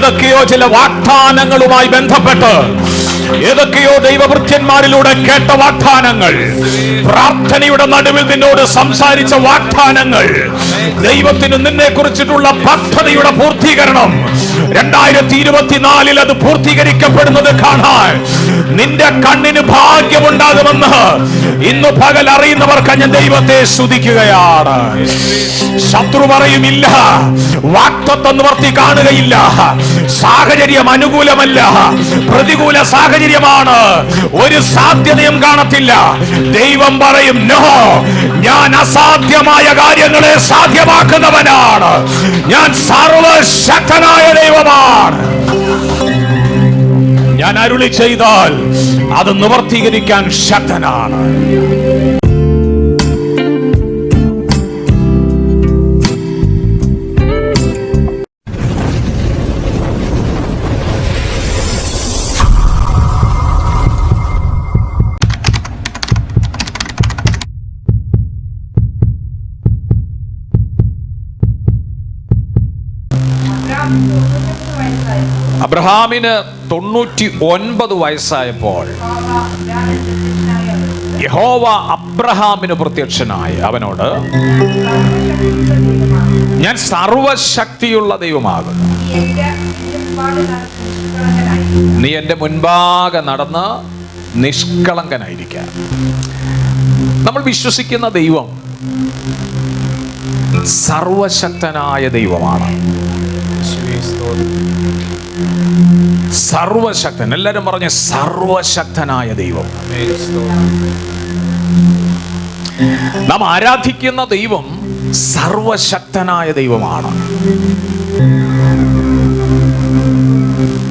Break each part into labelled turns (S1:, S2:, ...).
S1: ഏതൊക്കെയോ ചില വാഗ്ദാനങ്ങളുമായി ബന്ധപ്പെട്ട് ഏതൊക്കെയോ ദൈവവൃത്യന്മാരിലൂടെ കേട്ട വാഗ്ദാനങ്ങൾ, പ്രാർത്ഥനയുടെ നടുവിൽ നിന്നോട് സംസാരിച്ച വാഗ്ദാനങ്ങൾ, ദൈവത്തിന് നിന്നെ കുറിച്ചിട്ടുള്ള പദ്ധതിയുടെ പൂർത്തീകരണം 2024 അത് പൂർത്തീകരിക്കപ്പെടുന്നത് കാണാൻ നിന്റെ കണ്ണിന് ഭാഗ്യമുണ്ടാകുമെന്ന് ഇന്ന് പകൽ അറിയുന്നവർക്ക് ഞാൻ ദൈവത്തെ സ്തുതിക്കുകയാണ്. ശത്രു പറയുമില്ല, വാഗ്ദത്തം നിവർത്തി കാണുകയില്ല, സാഹചര്യം അനുകൂലമല്ല, പ്രതികൂല സാഹചര്യമാണ്, ഒരു സാധ്യതയും കാണത്തില്ല. ദൈവം പറയും, നോ, ഞാൻ അസാധ്യമായ കാര്യങ്ങളെ സാധ്യമാക്കുന്നവനാണ്, ഞാൻ സർവശക്തനായ ദൈവമാണ്. ഞാൻ അരുളി ചെയ്താൽ അത് നിവർത്തീകരിക്കാൻ ശക്തനാണ്. അബ്രഹാമിന് 99 വയസ്സായപ്പോൾ യഹോവ അബ്രഹാമിന് പ്രത്യക്ഷനായി അവനോട്, ഞാൻ സർവശക്തിയുള്ള ദൈവമാകുന്നു, നീ എന്റെ മുൻപാകെ നടന്ന് നിഷ്കളങ്കനായിരിക്കാൻ. നമ്മൾ വിശ്വസിക്കുന്ന ദൈവം സർവശക്തനായ ദൈവമാണ്. സർവശക്തൻ, എല്ലാരും പറഞ്ഞ സർവശക്തനായ ദൈവം. നാം ആരാധിക്കുന്ന ദൈവം സർവശക്തനായ ദൈവമാണ്.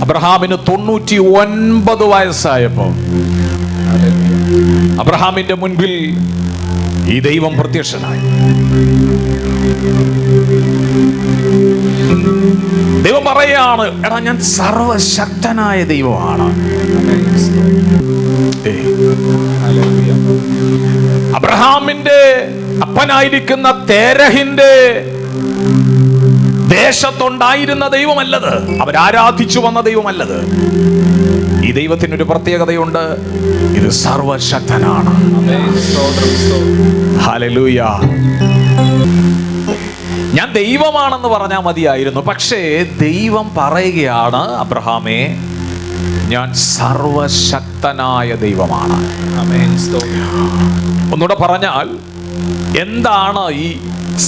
S1: അബ്രഹാമിന് 99 വയസ്സായപ്പോ അബ്രഹാമിന്റെ മുൻപിൽ ഈ ദൈവം പ്രത്യക്ഷനായി. ദൈവം പറയാണ്, എടാ, ഞാൻ സർവശക്തനായ ദൈവമാണ്. അബ്രഹാമിന്റെ അപ്പനായിരിക്കുന്ന തേരഹിന്റെ ദേശത്തുണ്ടായിരുന്ന ദൈവമല്ലത്, അവരാരാധിച്ചു വന്ന ദൈവമല്ലത്. ഈ ദൈവത്തിനൊരു പ്രത്യേകതയുണ്ട്, ഇത് സർവശക്തനാണ്. ഹല്ലേലൂയ. ഞാൻ ദൈവമാണെന്ന് പറഞ്ഞാൽ മതിയായിരുന്നു, പക്ഷേ ദൈവം പറയുകയാണ്, അബ്രഹാമേ, ഞാൻ സർവശക്തനായ ദൈവമാണ്. ഒന്നുകൂടെ പറഞ്ഞാൽ, എന്താണ് ഈ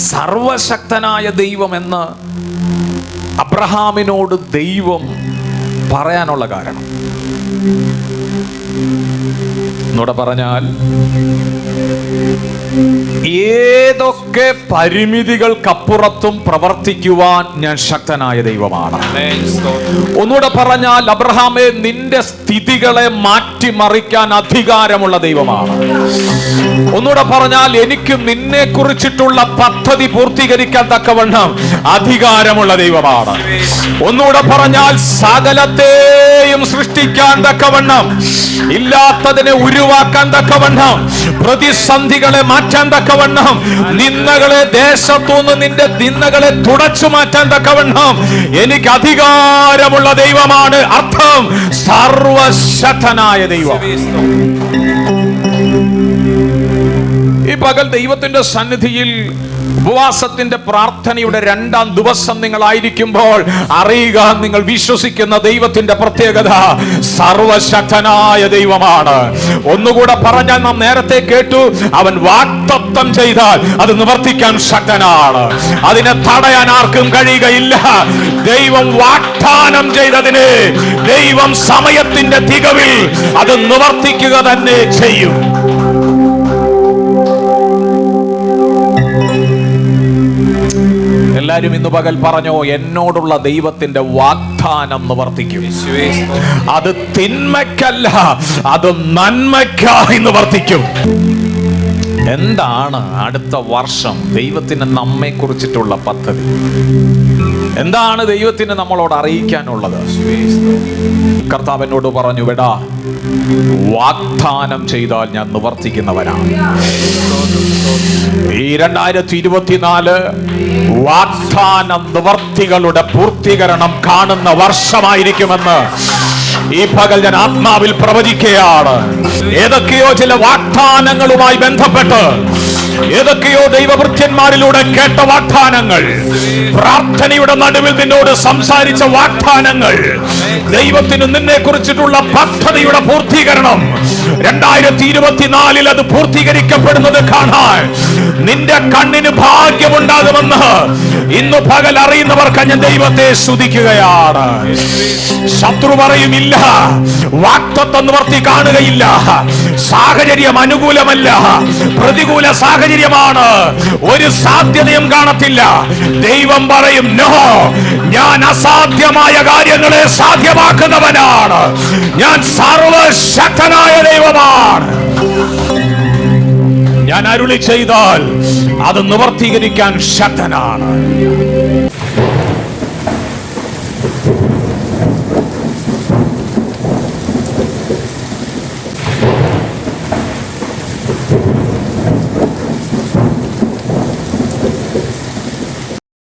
S1: സർവശക്തനായ ദൈവം എന്ന് അബ്രഹാമിനോട് ദൈവം പറയാനുള്ള കാരണം? ഒന്നുകൂടെ പറഞ്ഞാൽ, ഏതൊക്കെ പരിമിതികൾക്കപ്പുറത്തും പ്രവർത്തിക്കുവാൻ ഞാൻ ശക്തനായ ദൈവമാണ്. ഒന്നുകൂടെ പറഞ്ഞാൽ, അബ്രഹാമേ, നിന്റെ സ്ഥിതികളെ മാറ്റിമറിക്കാൻ അധികാരമുള്ള ദൈവമാണ്. ഒന്നുകൂടെ പറഞ്ഞാൽ, എനിക്ക് നിന്നെ കുറിച്ചിട്ടുള്ള പദ്ധതി പൂർത്തീകരിക്കാൻ തക്കവണ്ണം അധികാരമുള്ള ദൈവമാണ്. ഒന്നുകൂടെ പറഞ്ഞാൽ, സകലത്തെയും സൃഷ്ടിക്കാൻ തക്കവണ്ണം, ഇല്ലാത്തതിനെ ഉരുവാക്കാൻ തക്കവണ്ണം, പ്രതിസന്ധികളെ മാറ്റാൻ തക്കവണ്ണം, നിന്ദകളെ ദേശത്തുനിന്ന് നിന്റെ നിന്ദകളെ തുടച്ചു മാറ്റാൻ തക്കവണ്ണം എനിക്ക് അധികാരമുള്ള ദൈവമാണ്. അർത്ഥം, സർവശക്തനായ ദൈവം. ഈ പകൽ ദൈവത്തിന്റെ സന്നിധിയിൽ ഉപവാസത്തിന്റെ പ്രാർത്ഥനയുടെ 2ാം ദിവസം നിങ്ങളായിരിക്കുമ്പോൾ അറിയുക, നിങ്ങൾ വിശ്വസിക്കുന്ന ദൈവത്തിന്റെ പ്രത്യേകത സർവശക്തനായ ദൈവമാണ്. ഒന്നുകൂടെ പറഞ്ഞാൽ, നാം നേരത്തെ കേട്ടു, അവൻ വാഗ്ദത്തം ചെയ്താൽ അത് നിവർത്തിക്കാൻ ശക്തനാണ്. അതിനെ തടയാൻ ആർക്കും കഴിയുകയില്ല. ദൈവം വാഗ്ദാനം ചെയ്തതിന് ദൈവം സമയത്തിന്റെ തികവിൽ അത് നിവർത്തിക്കുക തന്നെ ചെയ്യും. എല്ലാരും ഇന്ന് പകൽ പറഞ്ഞോ, എന്നോടുള്ള ദൈവത്തിന്റെ വാഗ്ദാനം നിവർത്തിക്കും. അത് തിന്മയ്ക്കല്ല, അത് നന്മയ്ക്കായി നിവർത്തിക്കും. എന്താണ് അടുത്ത വർഷം ദൈവത്തിന് നമ്മെ കുറിച്ചിട്ടുള്ള പദ്ധതി? എന്താണ് ദൈവത്തിന് നമ്മളോട് അറിയിക്കാനുള്ളത്? കർത്താവ് എന്നോട് പറഞ്ഞു, വിടാ, വാഗ്ദാനം ചെയ്താൽ ഞാൻ നിവർത്തിക്കുന്നവനാണ്. ഈ 2024 വാഗ്ദാന നിവർത്തികളുടെ പൂർത്തീകരണം കാണുന്ന വർഷമായിരിക്കുമെന്ന് ഈ പകൽ ഞാൻ ആത്മാവിൽ പ്രവചിക്കുകയാണ്. ഏതൊക്കെയോ ചില വാഗ്ദാനങ്ങളുമായി ബന്ധപ്പെട്ട് ഏതൊക്കെയോ ദൈവവൃത്യന്മാരിലൂടെ കേട്ട വാഗ്ദാനങ്ങൾ, പ്രാർത്ഥനയുടെ നടുവിൽ നിന്നോട് സംസാരിച്ച വാഗ്ദാനങ്ങൾ, ദൈവത്തിന് നിന്നെ കുറിച്ചിട്ടുള്ള പദ്ധതിയുടെ പൂർത്തീകരണം 2024 അത് പൂർത്തീകരിക്കപ്പെടുന്നത് കാണാൻ നിന്റെ കണ്ണിന് ഭാഗ്യമുണ്ടാകുമെന്ന് ഇന്ന് പകൽ അറിയുന്നവർക്ക് ഞാൻ ദൈവത്തെ സ്തുതിക്കുകയാണ്. ശത്രു പറയുമില്ല, വാഗ്ദത്തം നിവർത്തി കാണുകയില്ല, സാഹചര്യം അനുകൂലമല്ല, പ്രതികൂല സാഹചര്യമാണ്, ഒരു സാധ്യതയും കാണത്തില്ല. ദൈവം പറയും, നോ, ഞാൻ അസാധ്യമായ കാര്യങ്ങളെ സാധ്യമാക്കുന്നവനാണ്, ഞാൻ സർവശക്തനായ ദൈവമാണ്. ഞാൻ അരുളി ചെയ്താൽ അത് നിവർത്തീകരിക്കാൻ ശക്തനാണ്.